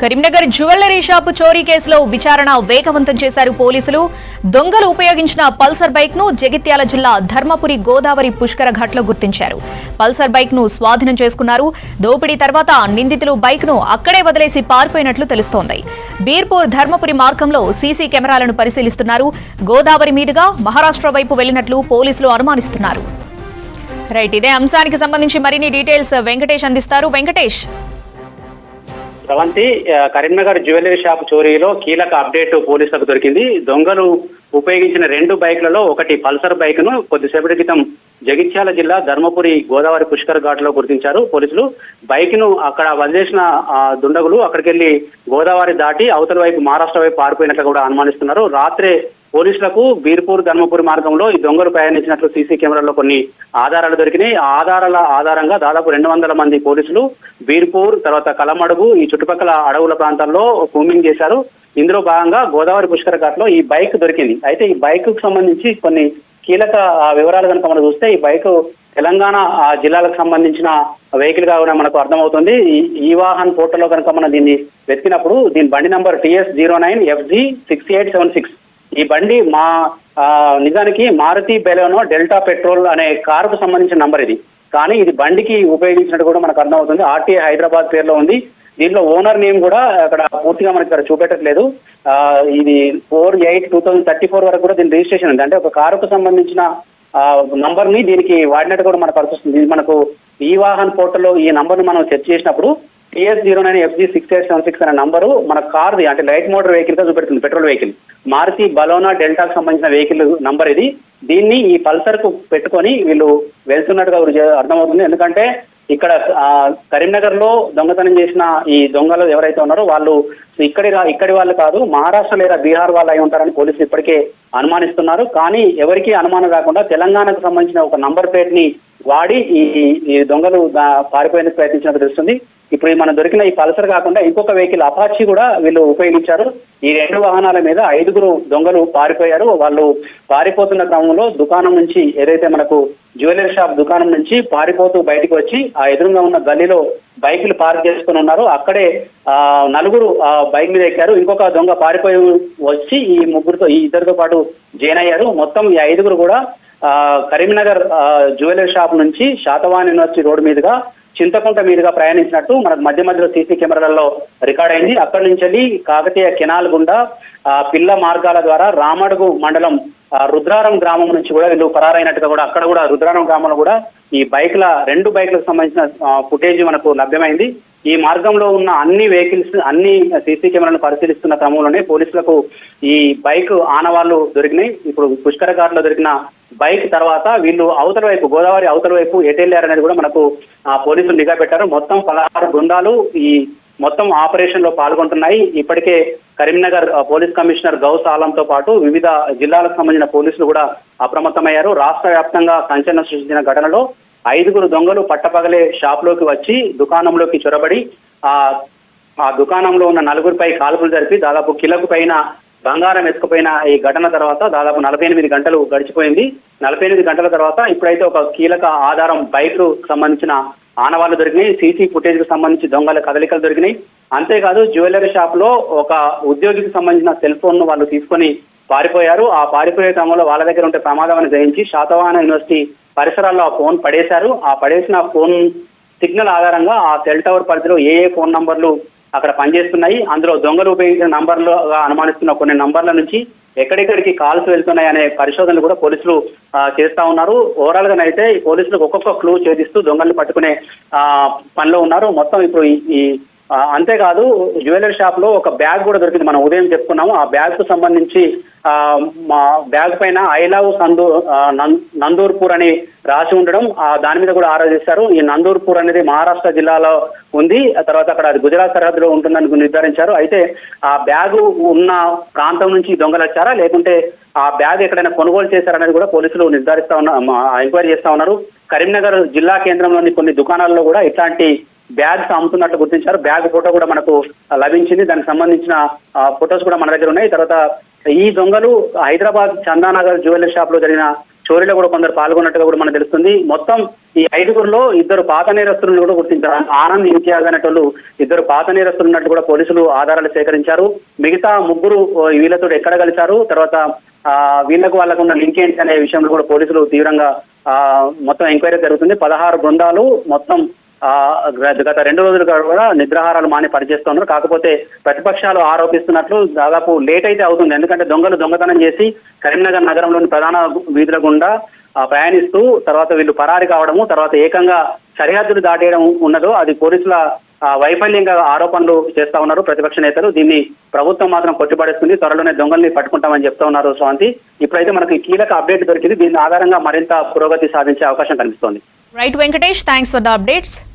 Karimnagar jewellery shop చోరీ కేసులో విచారణ వేగవంతం చేశారు పోలీసులు. దొంగలు ఉపయోగించిన పల్సర్ బైక్ ను జగిత్యాల జిల్లా ధర్మపురి గోదావరి పుష్కర ఘాట్లో గుర్తించారు. పల్సర్ బైక్ ను స్వాధీనం చేసుకున్నారు. దోపిడీ తర్వాత నిందితులు బైక్ ను అక్కడే వదిలేసి పారిపోయినట్లు తెలుస్తోంది. బీర్పూర్ ధర్మపురి మార్గంలో సీసీ కెమెరాలను పరిశీలిస్తున్నారు. గోదావరి మీదుగా మహారాష్ట్ర వైపు వెళ్లినట్లు పోలీసులు అనుమానిస్తున్నారు. రైట్, ఇదే అంశానికి సంబంధించి మరిన్ని డీటెయిల్స్ వెంకటేష్ అందిస్తారు. వెంకటేష్, రవంతి, కరీంనగర్ జ్యువెలరీ షాప్ చోరీలో కీలక అప్డేట్ పోలీసులకు దొరికింది. దొంగలు ఉపయోగించిన 2 బైక్లలో ఒకటి పల్సర్ బైక్ ను కొద్దిసేపటి క్రితం జగిత్యాల జిల్లా ధర్మపురి గోదావరి పుష్కర్ ఘాట్ లో గుర్తించారు పోలీసులు. బైక్ ను అక్కడ వదిలేసిన దుండగులు అక్కడికి వెళ్లి గోదావరి దాటి అవతల వైపు మహారాష్ట్ర వైపు పారిపోయినట్లు కూడా అనుమానిస్తున్నారు. రాత్రే పోలీసులకు బీర్పూర్ ధర్మపురి మార్గంలో ఈ దొంగలు ప్రయాణించినట్లు సీసీ కెమెరాల్లో కొన్ని ఆధారాలు దొరికినాయి. ఆ ఆధారాల ఆధారంగా దాదాపు 200 మంది పోలీసులు బీర్పూర్, తర్వాత కలమడుగు, ఈ చుట్టుపక్కల అడవుల ప్రాంతాల్లో కూంబింగ్ చేశారు. ఇందులో భాగంగా గోదావరి పుష్కర్ ఘాట్ లో ఈ బైక్ దొరికింది. అయితే ఈ బైక్ కు సంబంధించి కొన్ని కీలక వివరాలు కనుక మనం చూస్తే, ఈ బైక్ తెలంగాణ జిల్లాలకు సంబంధించిన వెహికల్ గా కూడా మనకు అర్థమవుతుంది. ఈ వాహన్ పోర్టల్లో కనుక మనం దీన్ని వెతికినప్పుడు దీని బండి నంబర్ TS09FG6876. ఈ బండి నిజానికి మారుతి బెలెనో డెల్టా పెట్రోల్ అనే కారుకు సంబంధించిన నంబర్ ఇది. కానీ ఇది బండికి ఉపయోగించినట్టు కూడా మనకు అర్థమవుతుంది. RTA హైదరాబాద్ పేరులో ఉంది. దీంట్లో ఓనర్ నేమ్ కూడా అక్కడ పూర్తిగా మనకి ఇక్కడ చూపెట్టట్లేదు. ఇది 4/8/2034 వరకు కూడా దీని రిజిస్ట్రేషన్ ఉంది. అంటే ఒక కారుకు సంబంధించిన నంబర్ ని దీనికి వాడినట్టు కూడా మనకు అర్థిస్తుంది. ఇది మనకు ఈ వాహన్ పోర్టల్లో ఈ నంబర్ ను మనం సెర్చ్ చేసినప్పుడు TS09FG6876 అనే నంబరు మన కార్ది, అంటే లైట్ మోటార్ వెహికల్ గా చూపెడుతుంది. పెట్రోల్ వెహికల్ మారుతి బలోనా డెల్టాకు సంబంధించిన వెహికల్ నంబర్ ఇది. దీన్ని ఈ పల్సర్ కు పెట్టుకొని వీళ్ళు వెళ్తున్నట్టుగా అర్థమవుతుంది. ఎందుకంటే ఇక్కడ కరీంనగర్ లో దొంగతనం చేసిన ఈ దొంగలు ఎవరైతే ఉన్నారో వాళ్ళు ఇక్కడి వాళ్ళు కాదు, మహారాష్ట్ర లేదా బీహార్ వాళ్ళు అయి ఉంటారని పోలీసులు ఇప్పటికే అనుమానిస్తున్నారు. కానీ ఎవరికి అనుమానం రాకుండా తెలంగాణకు సంబంధించిన ఒక నంబర్ ప్లేట్ ని వాడి ఈ దొంగలు పారిపోయేందుకు ప్రయత్నించినట్టు తెలుస్తుంది. ఇప్పుడు మనం దొరికిన ఈ పల్సర్ కాకుండా ఇంకొక వెహికల్ అపాచీ కూడా వీళ్ళు ఉపయోగించారు. ఈ 2 వాహనాల మీద 5 దొంగలు పారిపోయారు. వాళ్ళు పారిపోతున్న క్రమంలో దుకాణం నుంచి, ఏదైతే మనకు జ్యువెలరీ షాప్ దుకాణం నుంచి పారిపోతూ బయటకు వచ్చి ఆ ఎదురుగా ఉన్న గల్లీలో బైకులు పార్క్ చేసుకుని ఉన్నారు. అక్కడే 4 బైక్ మీద ఎక్కారు. ఇంకొక దొంగ పారిపోయి వచ్చి ఈ 2తో పాటు జాయిన్ అయ్యారు. మొత్తం ఈ 5 కూడా కరీంనగర్ జ్యువెలరీ షాప్ నుంచి శాతవాహన్ యూనివర్సిటీ రోడ్డు మీదుగా చింతకుంట మీదుగా ప్రయాణించినట్టు మనకు మధ్య మధ్యలో సీసీ కెమెరాలలో రికార్డ్ అయింది. అక్కడి నుంచి వెళ్ళి కాకతీయ కెనాల్ గుండా పిల్ల మార్గాల ద్వారా రామడుగు మండలం రుద్రారం గ్రామం నుంచి కూడా వీళ్ళు పరారైనట్టుగా కూడా అక్కడ కూడా రుద్రారం గ్రామంలో కూడా ఈ 2 బైక్లకు సంబంధించిన ఫుటేజ్ మనకు లభ్యమైంది. ఈ మార్గంలో ఉన్న అన్ని వెహికల్స్, అన్ని సీసీ కెమెరాలను పరిశీలిస్తున్న క్రమంలోనే పోలీసులకు ఈ బైక్ ఆనవాళ్లు దొరికినాయి. ఇప్పుడు పుష్కర ఘాట్ లో దొరికిన బైక్ తర్వాత వీళ్ళు అవతల వైపు, గోదావరి అవతల వైపు ఎటెళ్లారనేది కూడా మనకు పోలీసులు నిఘా పెట్టారు. మొత్తం 16 బృందాలు ఈ మొత్తం ఆపరేషన్ లో పాల్గొంటున్నాయి. ఇప్పటికే కరీంనగర్ పోలీస్ కమిషనర్ గౌస్ ఆలంతో పాటు వివిధ జిల్లాలకు సంబంధించిన పోలీసులు కూడా అప్రమత్తమయ్యారు. రాష్ట్ర వ్యాప్తంగా సంచలనం సృష్టించిన ఘటనలో 5 దొంగలు పట్టపగలే షాప్ లోకి వచ్చి దుకాణంలోకి చొరబడి ఆ దుకాణంలో ఉన్న 4 కాల్పులు జరిపి దాదాపు కిలోకు పైన బంగారం ఎత్తుకుపోయిన ఈ ఘటన తర్వాత దాదాపు 48 గంటలు గడిచిపోయింది. 48 గంటల తర్వాత ఇప్పుడైతే ఒక కీలక ఆధారం బైక్ సంబంధించిన ఆనవాళ్లు దొరికినాయి. సీసీ ఫుటేజ్ కు సంబంధించి దొంగల కదలికలు దొరికినాయి. అంతేకాదు జ్యువెలరీ షాప్ లో ఒక ఉద్యోగికి సంబంధించిన సెల్ ఫోన్ ను వాళ్ళు తీసుకొని పారిపోయారు. ఆ పారిపోయే క్రమంలో వాళ్ళ దగ్గర ఉంటే ప్రమాదం అని గ్రహించి శాతవాహన యూనివర్సిటీ పరిసరాల్లో ఆ ఫోన్ పడేశారు. ఆ పడేసిన ఫోన్ సిగ్నల్ ఆధారంగా ఆ సెల్ టవర్ పరిధిలో ఏ ఫోన్ నంబర్లు అక్కడ పనిచేస్తున్నాయి, అందులో దొంగలు ఉపయోగించిన నంబర్లుగా అనుమానిస్తున్న కొన్ని నంబర్ల నుంచి ఎక్కడెక్కడికి కాల్స్ వెళ్తున్నాయి అనే పరిశోధనలు కూడా పోలీసులు చేస్తా ఉన్నారు. ఓవరాల్ గానైతే ఈ పోలీసులకు ఒక్కొక్క క్లూ ఛేదిస్తూ దొంగల్ని పట్టుకునే పనిలో ఉన్నారు. మొత్తం ఇప్పుడు అంతేకాదు జ్యువెలరీ షాప్ లో ఒక బ్యాగ్ కూడా దొరికింది. మనం ఉదయం చెప్పుకున్నాము. ఆ బ్యాగ్ కు సంబంధించి మా బ్యాగ్ పైన ఐ లవ్ నందూర్పూర్ అని రాసి ఉండడం, దాని మీద కూడా ఆరాధిస్తారు. ఈ నందూర్పూర్ అనేది మహారాష్ట్ర జిల్లాలో ఉంది. తర్వాత అక్కడ అది గుజరాత్ సరిహద్దులో ఉంటుందని నిర్ధారించారు. అయితే ఆ బ్యాగు ఉన్న ప్రాంతం నుంచి దొంగలు వచ్చారా, లేకుంటే ఆ బ్యాగ్ ఎక్కడైనా కొనుగోలు చేశారనేది కూడా పోలీసులు ఎంక్వైరీ చేస్తా ఉన్నారు. కరీంనగర్ జిల్లా కేంద్రంలోని కొన్ని దుకాణాల్లో కూడా ఇట్లాంటి బ్యాగ్స్ అమ్ముతున్నట్లు గుర్తించారు. బ్యాగ్ ఫోటో కూడా మనకు లభించింది. దానికి సంబంధించిన ఫొటోస్ కూడా మన దగ్గర ఉన్నాయి. తర్వాత ఈ దొంగలు హైదరాబాద్ చందానగర్ జ్యువెలరీ షాప్ లో జరిగిన చోరీలో కూడా కొందరు పాల్గొన్నట్టుగా కూడా మనకు తెలుస్తుంది. మొత్తం ఈ 5గురిలో 2 పాత నేరస్తులను కూడా గుర్తించారు. ఆనంద్, ఇంతియాజ్ అనేటోళ్ళు 2 పాత నేరస్తులు ఉన్నట్టు కూడా పోలీసులు ఆధారాలు సేకరించారు. మిగతా 3 వీళ్ళతో ఎక్కడ కలిశారు, తర్వాత వాళ్ళకు ఉన్న లింక్ ఏంటి అనే విషయంలో కూడా పోలీసులు తీవ్రంగా మొత్తం ఎంక్వైరీ జరుగుతుంది. 16 బృందాలు మొత్తం గత 2 రోజులుగా కూడా నిద్రాహారాలు మాని పనిచేస్తున్నారు. కాకపోతే ప్రతిపక్షాలు ఆరోపిస్తున్నట్లు దాదాపు లేట్ అయితే అవుతుంది. ఎందుకంటే దొంగలు దొంగతనం చేసి కరీంనగర్ నగరంలోని ప్రధాన వీధుల గుండా ప్రయాణిస్తూ తర్వాత వీళ్ళు పరారి కావడము, తర్వాత ఏకంగా సరిహద్దులు దాటేయడం ఉన్నదో అది పోలీసుల వైఫల్యంగా ఆరోపణలు చేస్తా ఉన్నారు ప్రతిపక్ష నేతలు. దీన్ని ప్రభుత్వం మాత్రం కొట్టిపడేస్తుంది. త్వరలోనే దొంగల్ని పట్టుకుంటామని చెప్తా ఉన్నారు స్వాతి. ఇప్పుడైతే మనకి కీలక అప్డేట్ దొరికింది. దీని ఆధారంగా మరింత పురోగతి సాధించే అవకాశం కనిపిస్తోంది. Right Venkatesh, thanks for the updates.